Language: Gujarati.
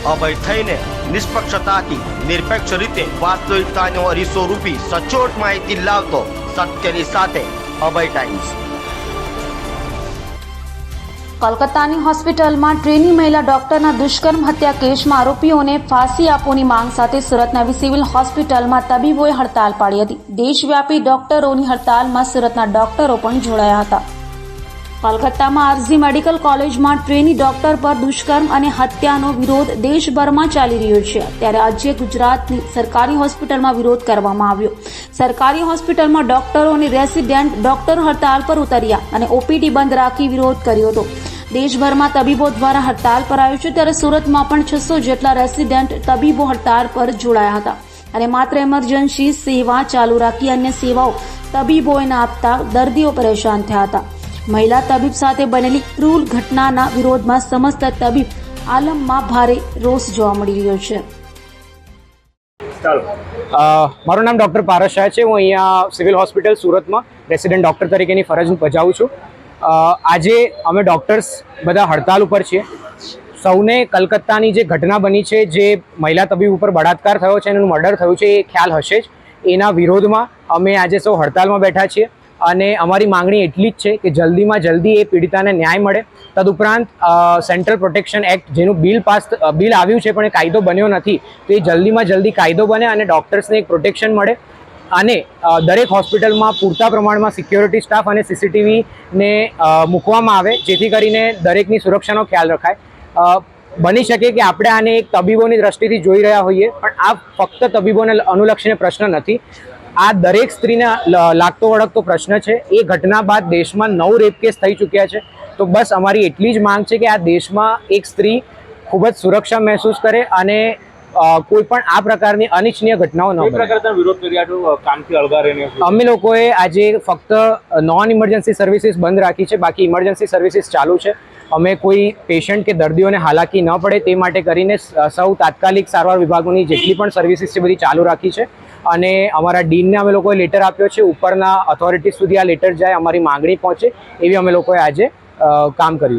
અભય થઈને નિષ્પક્ષતાથી નિરપેક્ષ રીતે વાસ્તવિકતાનો અરીસો રૂપી સચોટ માહિતી લાવતો સત્યની સાથે અભય ટાઈમ્સ। કોલકાતાની હોસ્પિટલમાં ટ્રેની મહિલા ડોક્ટરના દુષ્કર્મ હત્યા કેસમાં આરોપીઓને ફાંસી આપવાની માંગ સાથે સુરતના સિવિલ હોસ્પિટલમાં તબીબોએ હડતાલ પાડી હતી। દેશવ્યાપી ડોક્ટરોની હડતાલમાં સુરતના ડોક્ટરો પણ જોડાયા હતા। કોલકાતામાં આરજી મેડિકલ કોલેજમાં ટ્રેની ડોક્ટર પર દુષ્કર્મ અને હત્યાનો વિરોધ દેશભરમાં ચાલી રહ્યો છે, ત્યારે આજે ગુજરાતની સરકારી હોસ્પિટલમાં વિરોધ કરવામાં આવ્યો। સરકારી હોસ્પિટલમાં ડોક્ટરો અને રેસિડેન્ટ ડોક્ટરો હડતાલ પર ઉતર્યા અને ઓપીડી બંધ રાખી વિરોધ કર્યો હતો। દેશભરમાં તબીબો દ્વારા હડતાલ પર આવ્યું છે, ત્યારે સુરતમાં પણ 600 જેટલા રેસિડેન્ટ તબીબો હડતાલ પર જોડાયા હતા અને માત્ર ઇમરજન્સી સેવા ચાલુ રાખી અન્ય સેવાઓ તબીબોએ ન આપતા દર્દીઓ પરેશાન થયા હતા। મહિલા તબીબ સાથે બનેલી ક્રૂર ઘટનાના વિરોધમાં સમસ્ત તબીબ આલમમાં ભારે રોષ જોવા મળી રહ્યો છે। મારું નામ ડૉક્ટર પારસ શાહ છે। હું અહીંયા સિવિલ હોસ્પિટલ સુરતમાં રેસિડેન્ટ ડૉક્ટર તરીકેની ફરજ બજાવું છું। આજે અમે ડૉક્ટર્સ બધા હડતાલ ઉપર છીએ। સૌને કલકત્તાની જે ઘટના બની છે, જે મહિલા તબીબ ઉપર બળાત્કાર થયો છે, એનું મર્ડર થયું છે, એ ખ્યાલ હશે જ। એના વિરોધમાં અમે આજે સૌ હડતાલમાં બેઠા છીએ અને અમારી માંગણી એટલી જ છે કે જલ્દીમાં જલ્દી એ પીડિતાને ન્યાય મળે। તદુપરાંત સેન્ટ્રલ પ્રોટેક્શન એક્ટ જેનું બિલ આવ્યું છે પણ એ કાયદો બન્યો નથી, તો એ જલ્દીમાં જલ્દી કાયદો બને અને ડૉક્ટર્સને એક પ્રોટેક્શન મળે અને દરેક હોસ્પિટલમાં પૂરતા પ્રમાણમાં સિક્યોરિટી સ્ટાફ અને સીસીટીવીને મૂકવામાં આવે, જેથી કરીને દરેકની સુરક્ષાનો ખ્યાલ રખાય। બની શકે કે આપણે આને એક તબીબોની દ્રષ્ટિથી જોઈ રહ્યા હોઈએ, પણ આ ફક્ત તબીબોને અનુલક્ષીને પ્રશ્ન નથી, આ દરેક સ્ત્રીને લાગતો વળગતો પ્રશ્ન છે। એ ઘટના બાદ દેશમાં 9 રેપ કેસ થઈ ચૂક્યા છે, તો બસ અમારી એટલી જ માંગ છે કે આ દેશમાં એક સ્ત્રી ખૂબ જ સુરક્ષા મહેસૂસ કરે અને કોઈ પણ આ પ્રકારની અનિચ્છનીય ઘટનાઓ ન બને। અમે લોકોએ આજે ફક્ત નોન ઇમરજન્સી સર્વિસીસ બંધ રાખી છે, બાકી ઇમરજન્સી સર્વિસીસ ચાલુ છે। અમે કોઈ પેશન્ટ કે દર્દીઓને હાલાકી ન પડે તે માટે કરીને સૌ તાત્કાલિક સારવાર વિભાગોની જેટલી પણ સર્વિસીસ છે બધી ચાલુ રાખી છે અને અમારા ડીનને અમે લોકોએ લેટર આપ્યો છે, ઉપરના ઓથોરિટી સુધી આ લેટર જાય, અમારી માંગણી પહોંચે એવી અમે લોકોએ આજે કામ કર્યું।